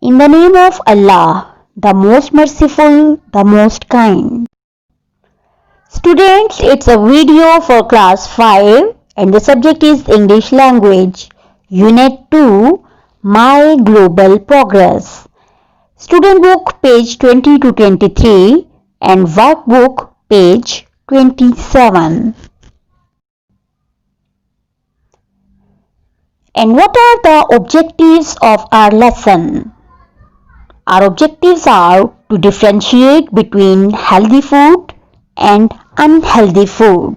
In the name of Allah, the most merciful, the most kind. Students, it's a video for class 5 and the subject is English language. Unit 2, My Global Progress. Student book page 20 to 23 and workbook page 27. And what are the objectives of our lesson? Our objectives are to differentiate between healthy food and unhealthy food,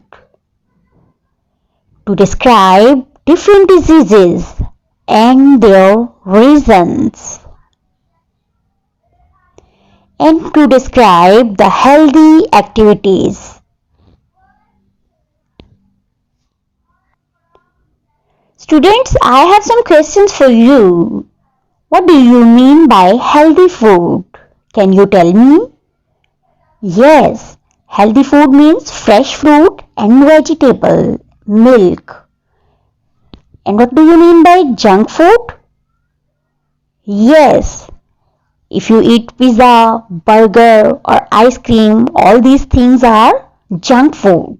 to describe different diseases and their reasons, and to describe the healthy activities. Students, I have some questions for you. What do you mean by healthy food? Can you tell me? Yes, healthy food means fresh fruit and vegetable, milk. And what do you mean by junk food? Yes, if you eat pizza, burger or ice cream, all these things are junk food.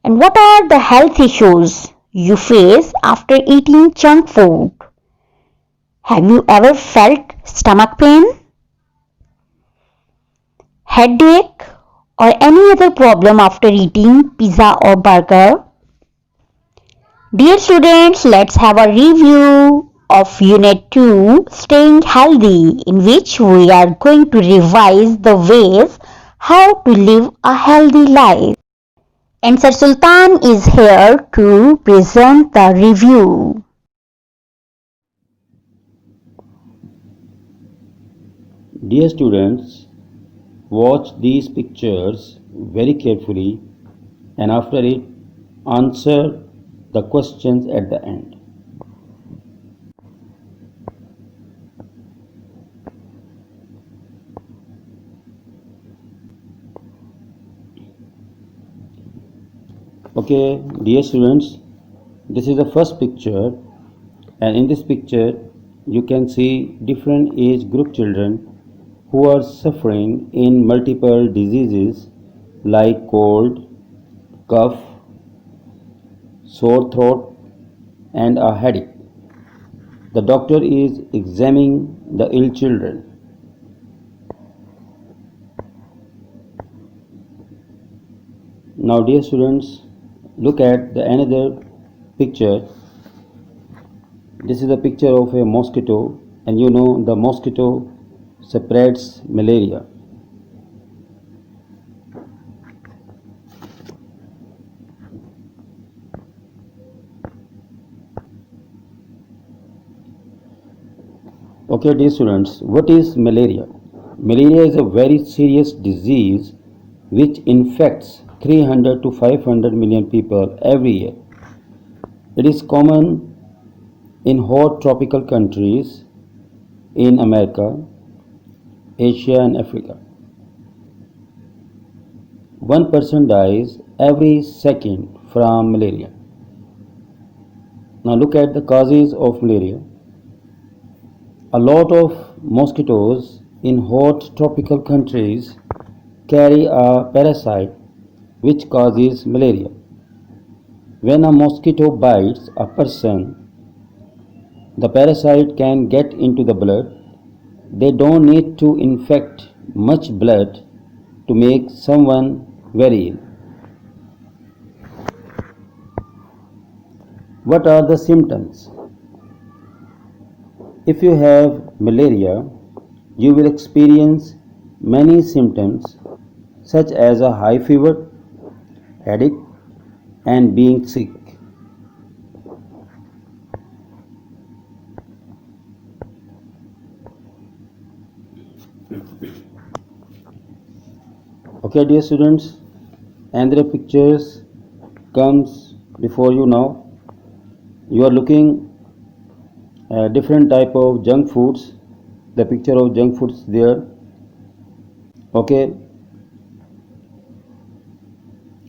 And what are the health issues you face after eating junk food? Have you ever felt stomach pain, headache or any other problem after eating pizza or burger? Dear students, let's have a review of Unit 2, Staying Healthy, in which we are going to revise the ways how to live a healthy life. And Sir Sultan is here to present the review. Dear students, watch these pictures very carefully and after it answer the questions at the end. Okay, dear students, this is the first picture, and in this picture you can see different age group children who are suffering in multiple diseases like cold, cough, sore throat and a headache. The doctor is examining the ill children. Now dear students, look at the another picture. This is a picture of a mosquito, and you know the mosquito spreads malaria. Okay dear students, what is malaria? Malaria is a very serious disease which infects 300 to 500 million people every year. It is common in hot tropical countries in America, Asia and Africa. One person dies every second from malaria. Now look at the causes of malaria. A lot of mosquitoes in hot tropical countries carry a parasite which causes malaria. When a mosquito bites a person, the parasite can get into the blood. They don't need to infect much blood to make someone very ill. What are the symptoms? If you have malaria, you will experience many symptoms such as a high fever, headache, and being sick. Okay dear students, another pictures comes before you now. You are looking different type of junk foods. The picture of junk foods there. Okay,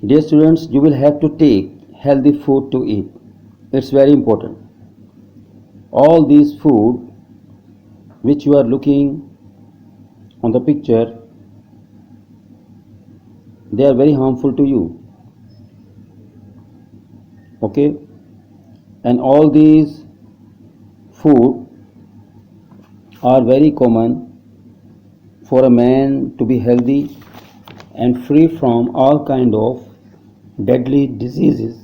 dear students, you will have to take healthy food to eat. It's very important. All these food which you are looking on the picture, they are very harmful to you. Okay, and all these food are very common for a man to be healthy and free from all kind of deadly diseases.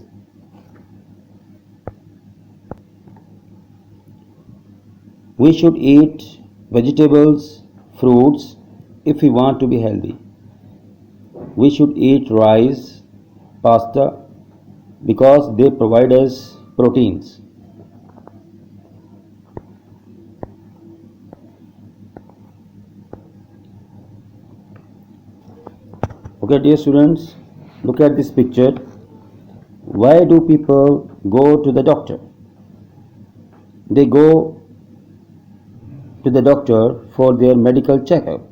We should eat vegetables, fruits if we want to be healthy. We should eat rice, pasta because they provide us proteins. Okay, dear students, look at this picture. Why do people go to the doctor? They go to the doctor for their medical checkup.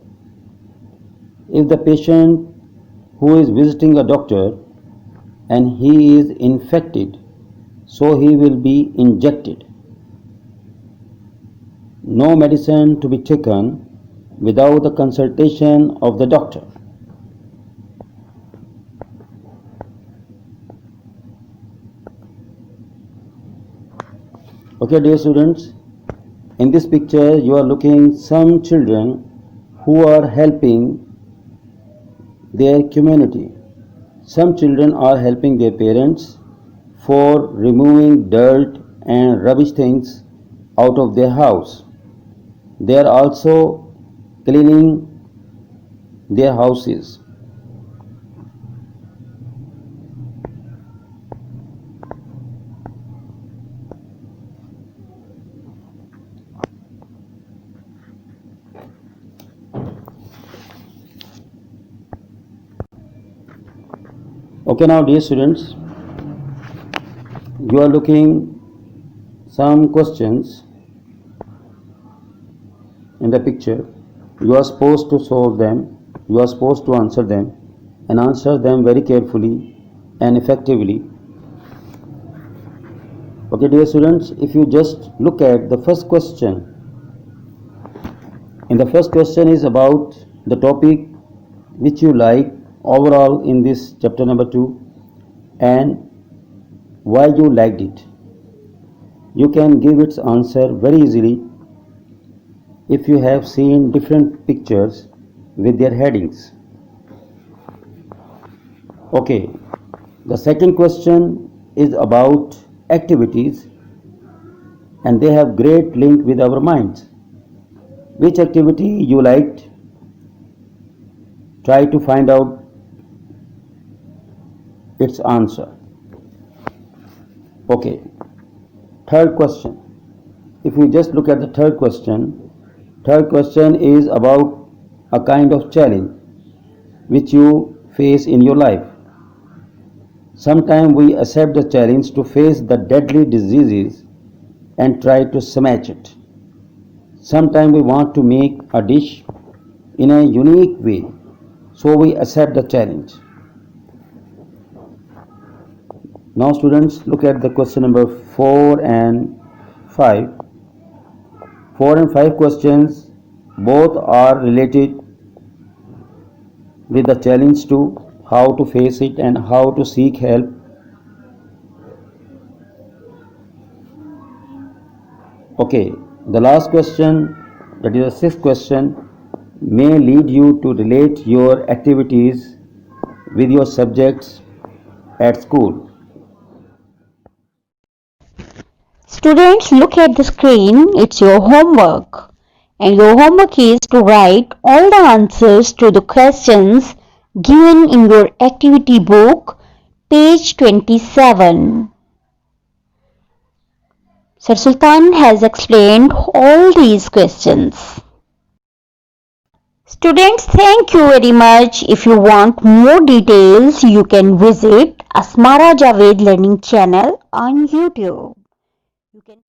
If the patient who is visiting a doctor and he is infected, so he will be injected. No medicine to be taken without the consultation of the doctor. Okay, dear students, in this picture you are looking some children who are helping their community. Some children are helping their parents for removing dirt and rubbish things out of their house. They are also cleaning their houses. Okay, now dear students, you are looking some questions in the picture. You are supposed to solve them, you are supposed to answer them, and answer them very carefully and effectively. Okay, dear students, if you just look at the first question, and the first question is about the topic which you like overall in this chapter number 2 and why you liked it. You can give its answer very easily if you have seen different pictures with their headings. Okay, the second question is about activities and they have great link with our minds. Which activity you liked? Try to find out its answer. Okay, third question. If we just look at the third question is about a kind of challenge which you face in your life. Sometimes we accept the challenge to face the deadly diseases and try to smash it. Sometimes we want to make a dish in a unique way, so we accept the challenge. Now students, look at the question number 4 and 5. 4 and 5 questions both are related with the challenge to how to face it and how to seek help. Okay, the last question, that is the sixth question, may lead you to relate your activities with your subjects at school. Students, look at the screen. It's your homework. And your homework is to write all the answers to the questions given in your activity book, page 27. Sir Sultan has explained all these questions. Students, thank you very much. If you want more details, you can visit Asmara Javed Learning Channel on YouTube. You can